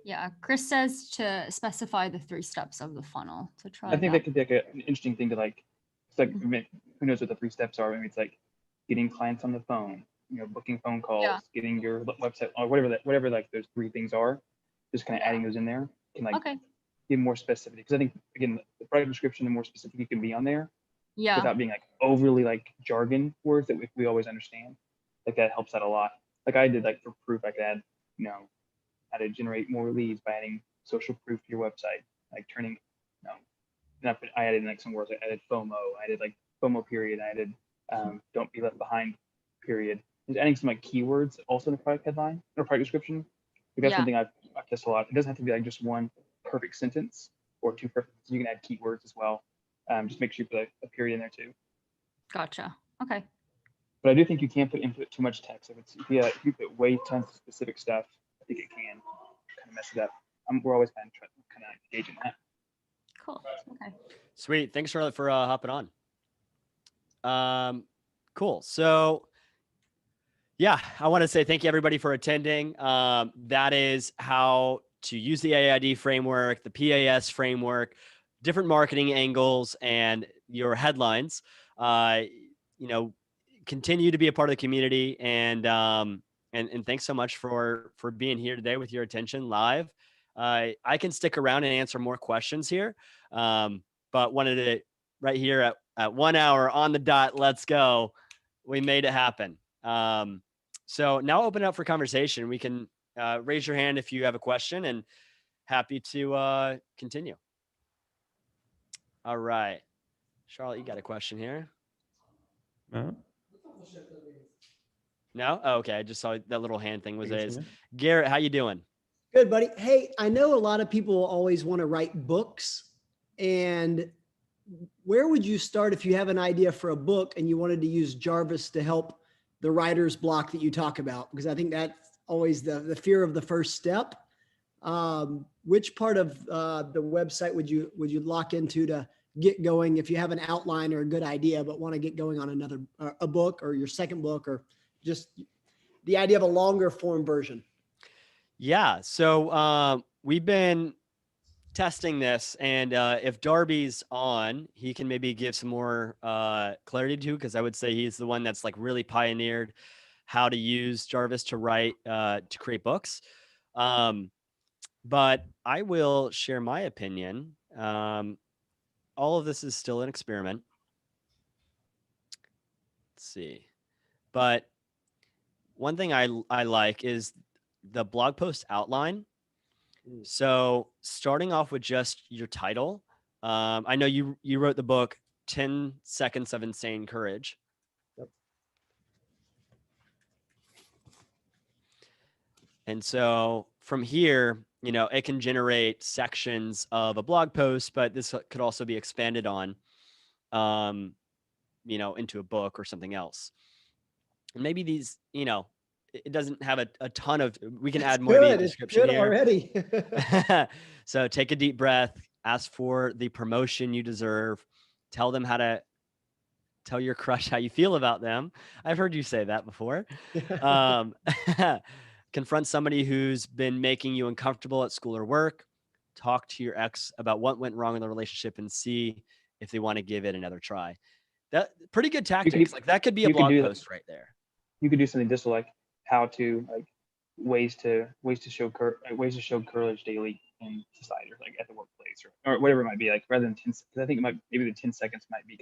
Yeah. Chris says to specify the 3 steps of the funnel to try. I think that could be like an interesting thing to like. It's like who knows what the 3 steps are? Maybe it's like getting clients on the phone, booking phone calls, getting your website or whatever like those 3 things are. Just kind of adding those in there can like give more specificity. Because I think again, the product description, the more specific you can be on there, without being like overly like jargon words that we always understand. Like that helps out a lot. Like I did like for proof, I could add, how to generate more leads by adding social proof to your website, like turning, I added like some words. I added FOMO. I added like FOMO period. I added don't be left behind period. Just adding some like keywords also in the product headline or product description. Like that's something I've tested a lot. It doesn't have to be like just one perfect sentence or 2 perfect. You can add keywords as well. Just make sure you put a period in there too. Gotcha. Okay. But I do think you can't input too much text. If you put way tons of specific stuff, I think it can kind of mess it up. We're always kind of engaging that. Cool. Okay. Sweet. Thanks, Charlotte, for hopping on. Cool. So, yeah, I want to say thank you, everybody, for attending. That is how to use the AID framework, the PAS framework, different marketing angles, and your headlines. Continue to be a part of the community, and thanks so much for being here today with your attention live. I can stick around and answer more questions here, but wanted to right here at 1 hour on the dot. Let's go. We made it happen. So now open it up for conversation. We can raise your hand if you have a question, and happy to continue. All right. Charlotte, you got a question here? No? Oh, okay. I just saw that little hand thing was raised. Garrett, how you doing? Good, buddy. Hey, I know a lot of people always want to write books And where would you start if you have an idea for a book and you wanted to use Jarvis to help the writer's block that you talk about? Because I think that's always the fear of the first step. Which part of the website would you lock into to get going if you have an outline or a good idea, but want to get going on another a book or your second book, or just the idea of a longer form version? Yeah. So we've been testing this, and if Darby's on, he can maybe give some more clarity to, because I would say he's the one that's like really pioneered how to use Jarvis to write to create books. But I will share my opinion. All of this is still an experiment. Let's see. But one thing I like is the blog post outline. So starting off with just your title. I know you wrote the book 10 Seconds of Insane Courage. Yep. And so from here, it can generate sections of a blog post, but this could also be expanded on, into a book or something else. And maybe these, it doesn't have a ton of, we can add more to the description good here. already. So take a deep breath, ask for the promotion you deserve, tell them how to tell your crush how you feel about them. I've heard you say that before. Confront somebody who's been making you uncomfortable at school or work. Talk to your ex about what went wrong in the relationship and see if they want to give it another try. That pretty good tactics. Like that could be a blog post right there. You could do something just like how to, like ways to show courage daily in society, or like at the workplace, or whatever it might be. Like rather than 10, because I think maybe the 10 seconds might be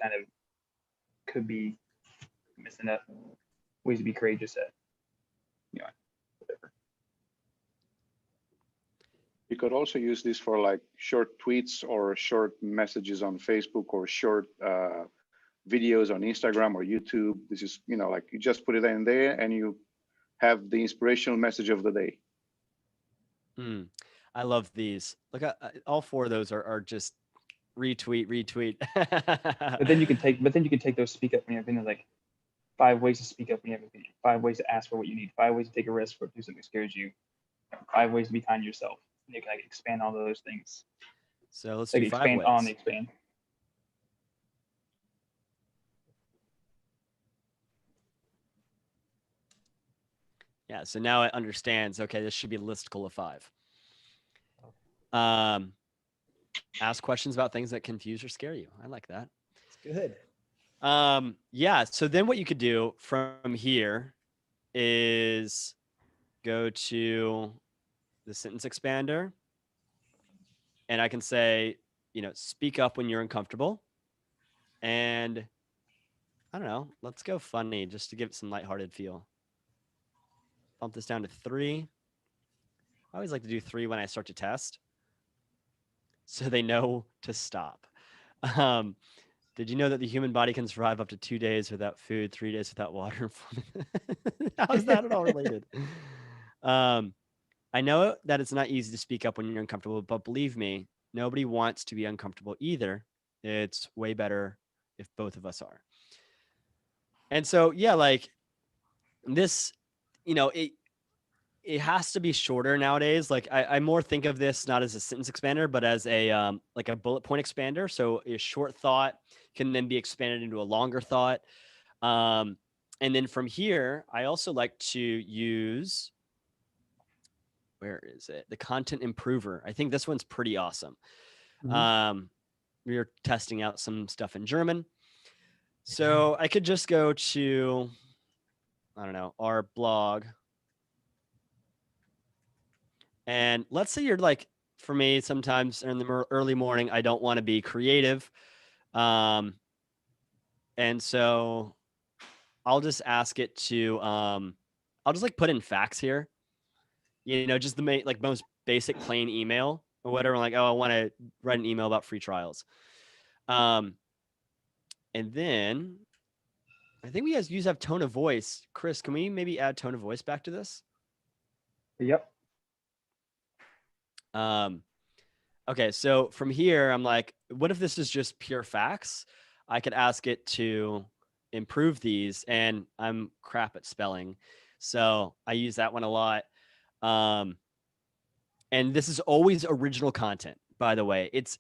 could be missing up ways to be courageous at, whatever. You could also use this for like short tweets or short messages on Facebook, or short videos on Instagram or YouTube. This is, like you just put it in there and you have the inspirational message of the day. I love these. Look, all four of those are just retweet. But then you can take those speak up when you have opinion, like 5 ways to speak up when you have opinion, 5 ways to ask for what you need, 5 ways to take a risk or do something that scares you, 5 ways to be kind to yourself. And you can like expand all those things. So let's like do 5 expand ways. on the expand. Yeah, so now it understands, okay, this should be a listicle of 5. Ask questions about things that confuse or scare you. I like that. That's good. Yeah, so then what you could do from here is go to the sentence expander, and I can say, speak up when you're uncomfortable. And I don't know, let's go funny just to give it some lighthearted feel. Bump this down to 3. I always like to do 3 when I start to test, so they know to stop. Did you know that the human body can survive up to 2 days without food, 3 days without water? How is that at all related? I know that it's not easy to speak up when you're uncomfortable, but believe me, nobody wants to be uncomfortable either. It's way better if both of us are. And so, yeah, like this, it has to be shorter nowadays. Like I more think of this not as a sentence expander, but as a like a bullet point expander. So a short thought can then be expanded into a longer thought. And then from here, I also like to use, where is it? The content improver. I think this one's pretty awesome. Mhm. We were testing out some stuff in German. So I could just go to, I don't know, our blog. And let's say you're like, for me, sometimes in the early morning, I don't want to be creative. And so I'll just ask it to, I'll just like put in facts here, just the like most basic plain email or whatever. Like, oh, I want to write an email about free trials. And then I think we guys have tone of voice. Chris, can we maybe add tone of voice back to this? Yep. Okay, so from here, I'm like, what if this is just pure facts? I could ask it to improve these, and I'm crap at spelling, so I use that one a lot. Um, and this is always original content, by the way. It's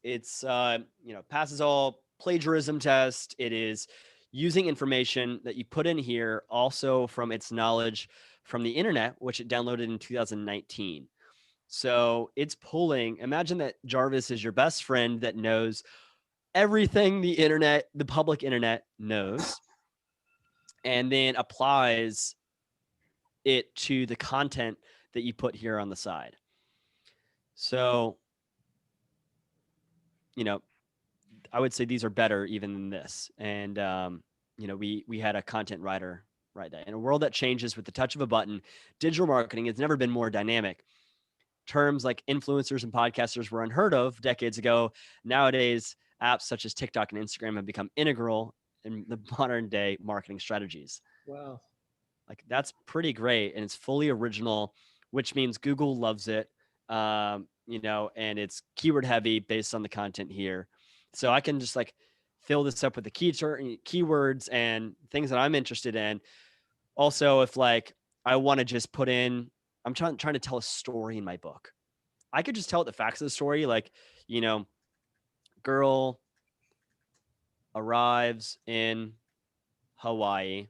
passes all plagiarism test. It is using information that you put in here, also from its knowledge from the internet, which it downloaded in 2019. So it's pulling. Imagine that Jarvis is your best friend that knows everything the public internet knows, and then applies it to the content that you put here on the side. So, I would say these are better even than this. And, we had a content writer write that. In a world that changes with the touch of a button, digital marketing has never been more dynamic. Terms like influencers and podcasters were unheard of decades ago. Nowadays, apps such as TikTok and Instagram have become integral in the modern day marketing strategies. Wow. Like, that's pretty great. And it's fully original, which means Google loves it. And it's keyword heavy based on the content here. So I can just fill this up with the keywords and things that I'm interested in. Also, if I want to just put in, I'm trying to tell a story in my book, I could just tell it the facts of the story. Girl arrives in Hawaii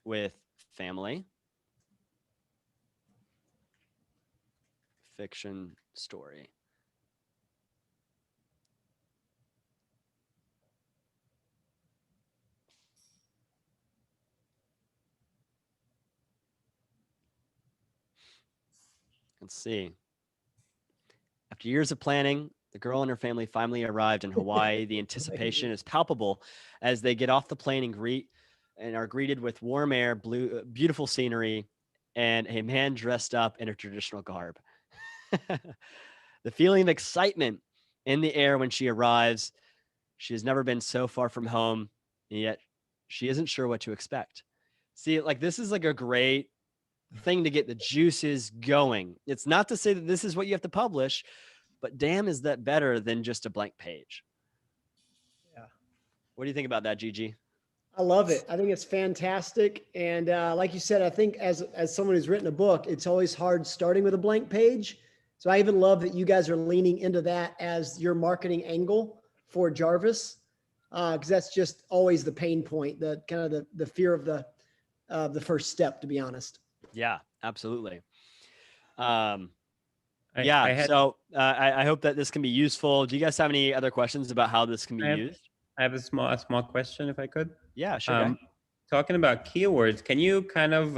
with family. Fiction story. Let's see. After years of planning, the girl and her family finally arrived in Hawaii. The anticipation is palpable as they get off the plane and are greeted with warm air, beautiful scenery, and a man dressed up in a traditional garb. The feeling of excitement in the air when she arrives. She has never been so far from home, and yet she isn't sure what to expect. See, this is a great thing to get the juices going. It's not to say that this is what you have to publish, but damn, is that better than just a blank page? Yeah. What do you think about that, Gigi? I love it. I think it's fantastic. And like you said, I think as someone who's written a book, it's always hard starting with a blank page. So I even love that you guys are leaning into that as your marketing angle for Jarvis, because that's just always the pain point, the kind of the fear of the first step, to be honest. Yeah, absolutely. I hope that this can be useful. Do you guys have any other questions about how this can be used? I have a small question, if I could. Yeah, sure. Talking about keywords, can you kind of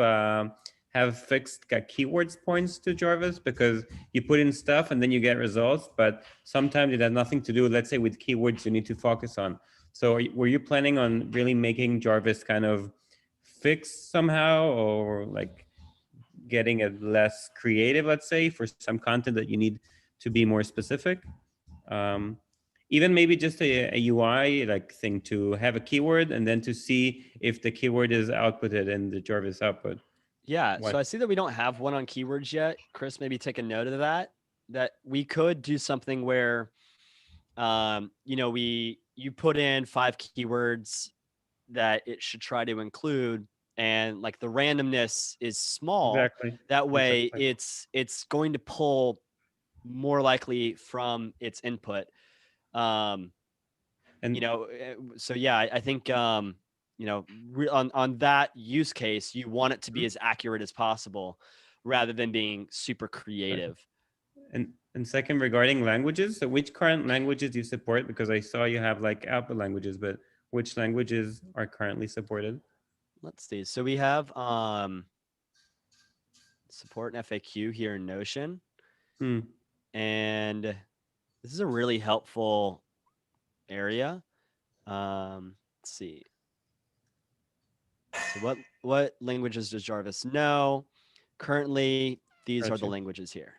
have fixed keywords points to Jarvis? Because you put in stuff and then you get results, but sometimes it has nothing to do, let's say, with keywords you need to focus on. So were you planning on really making Jarvis kind of fixed somehow, or getting it less creative, let's say, for some content that you need to be more specific? Even maybe just a UI thing to have a keyword and then to see if the keyword is outputted in the Jarvis output. Yeah. So I see that we don't have one on keywords yet. Chris, maybe take a note of that we could do something where, you put in 5 keywords that it should try to include, and the randomness is small. Exactly. That way it's going to pull more likely from its input. I think, on that use case, you want it to be as accurate as possible rather than being super creative. And second, regarding languages, so which current languages do you support? Because I saw you have output languages, but which languages are currently supported? Let's see. So we have support and FAQ here in Notion. And this is a really helpful area. Let's see. So what languages does Jarvis know? Currently, these are the languages here.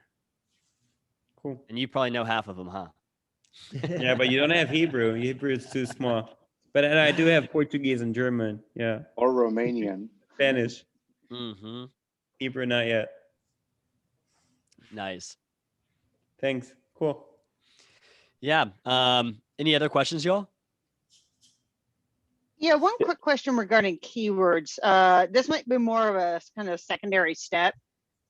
Cool. And you probably know half of them, huh? Yeah, but you don't have Hebrew. Hebrew is too small. But I do have Portuguese and German. Yeah. Or Romanian. Spanish. Mm-hmm. Hebrew, not yet. Nice. Thanks. Cool. Yeah. Any other questions, y'all? Yeah, one quick question regarding keywords. This might be more of a kind of secondary step.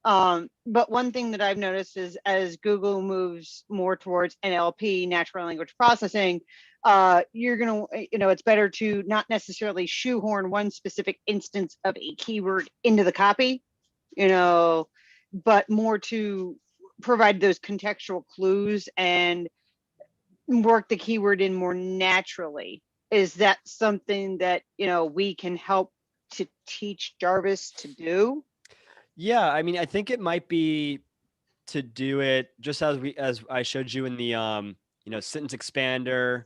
But one thing that I've noticed is as Google moves more towards NLP, natural language processing, you're going to, it's better to not necessarily shoehorn one specific instance of a keyword into the copy, but more to provide those contextual clues and work the keyword in more naturally. Is that something that, we can help to teach Jarvis to do? Yeah, I mean, I think it might be to do it just as I showed you in the sentence expander,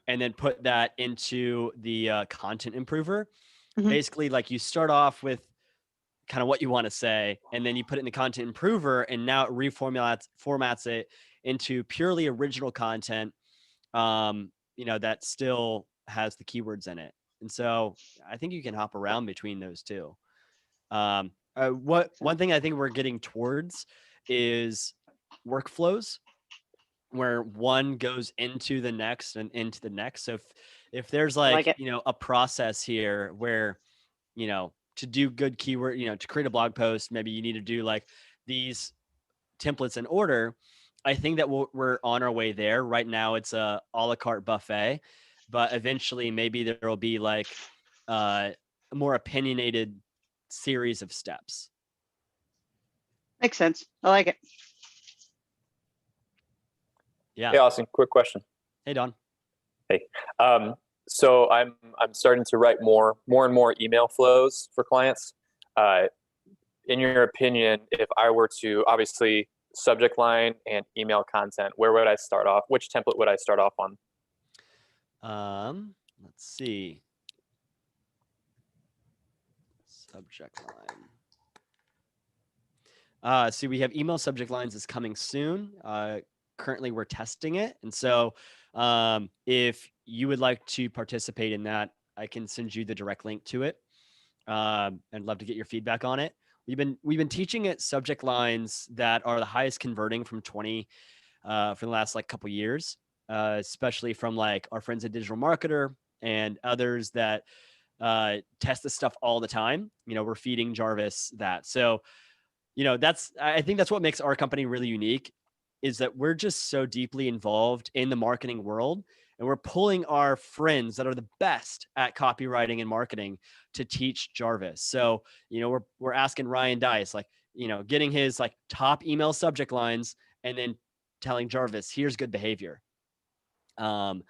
and then put that into the content improver. Mhm. Basically, like you start off with kind of what you want to say, and then you put it in the content improver, and now it formats it into purely original content, that still has the keywords in it. And so I think you can hop around between those two. One thing I think we're getting towards is workflows where one goes into the next and into the next. So if there's like it. a process here where, to do good keyword, to create a blog post, maybe you need to do like these templates in order. I think that we're on our way there. Right now it's a la carte buffet, but eventually maybe there will be like a more opinionated series of steps. Makes sense. I like it. Yeah. Hey, Austin, quick question. Hey, Don. Hey. So I'm starting to write more and more email flows for clients. In your opinion, if I were to, obviously, subject line and email content, where would I start off? Which template would I start off on? Let's see. Subject line. See, we have email subject lines is coming soon. Currently, we're testing it. And so if you would like to participate in that, I can send you the direct link to it. I'd love to get your feedback on it. We've been teaching it subject lines that are the highest converting from 20 for the last couple years, especially from our friends at Digital Marketer and others that test this stuff all the time. We're feeding Jarvis that. So, I think that's what makes our company really unique, is that we're just so deeply involved in the marketing world, and we're pulling our friends that are the best at copywriting and marketing to teach Jarvis. So, we're asking Ryan Dice, getting his top email subject lines and then telling Jarvis, here's good behavior. And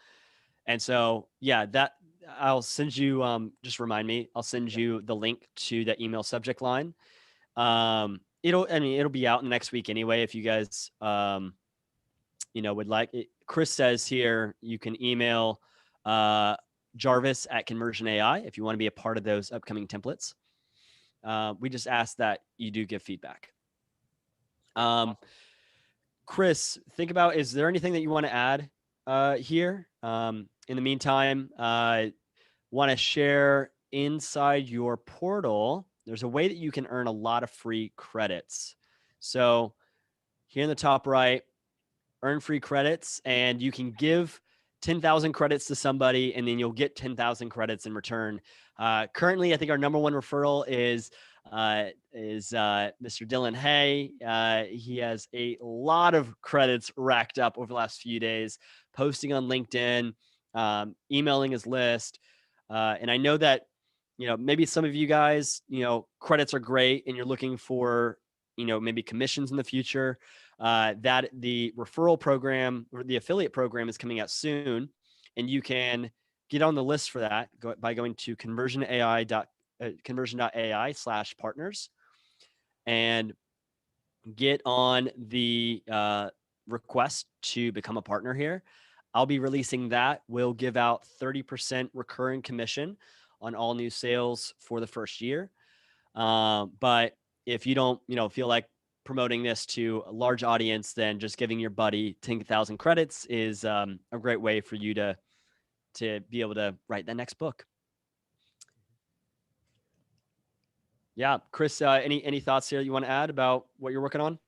so, yeah, that I'll send you, just remind me, I'll send you the link to the email subject line. It'll be out next week anyway. If you guys, would like it. Chris says here, you can email Jarvis at Conversion AI if you want to be a part of those upcoming templates. We just ask that you do give feedback. Chris, think about, is there anything that you want to add here? In the meantime, want to share inside your portal, there's a way that you can earn a lot of free credits. So here in the top right, earn free credits, and you can give 10,000 credits to somebody, and then you'll get 10,000 credits in return. Currently, I think our number one referral is Mr. Dylan Hay. He has a lot of credits racked up over the last few days, posting on LinkedIn, emailing his list. And I know that, maybe some of you guys, credits are great and you're looking for, maybe commissions in the future. That the referral program or the affiliate program is coming out soon, and you can get on the list for that by going to conversion.ai/partners and get on the request to become a partner here. I'll be releasing that. We'll give out 30% recurring commission on all new sales for the first year. But if you don't, feel like promoting this to a large audience, then just giving your buddy 10,000 credits is a great way for you to be able to write that next book. Yeah, Chris, any thoughts here you want to add about what you're working on?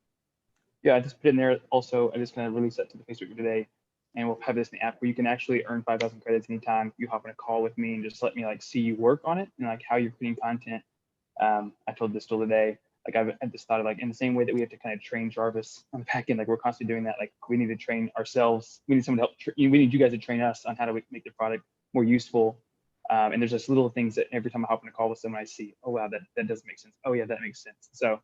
Yeah, I just put in there also, I just kind of released that to the Facebook group today, and we'll have this in the app where you can actually earn 5,000 credits anytime you hop on a call with me and just let me like see you work on it and like how you're creating content. I told this still today, like I've just thought of like in the same way that we have to kind of train Jarvis on the back end, like we're constantly doing that. Like we need to train ourselves. We need someone to help, we need you guys to train us on how to make the product more useful. And there's just little things that every time I hop on a call with someone, I see, oh, wow, that does make sense. Oh yeah, that makes sense. So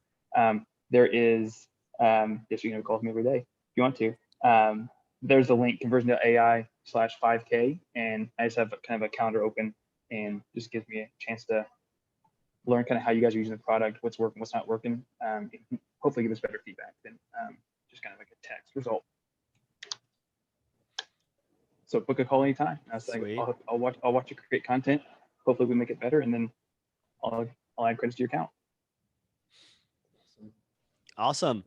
there is, yes, you can call me every day if you want to. There's a link, conversion.ai/5K, and I just have kind of a calendar open and just gives me a chance to learn kind of how you guys are using the product, what's working, what's not working, and hopefully give us better feedback than just kind of like a text result. So book a call anytime. I was like, I'll watch you create content. Hopefully we make it better, and then I'll add credits to your account. Awesome.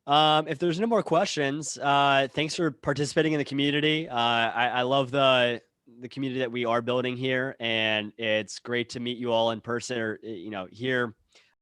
If there's no more questions, thanks for participating in the community. I love the community that we are building here, and it's great to meet you all in person or, you know, hear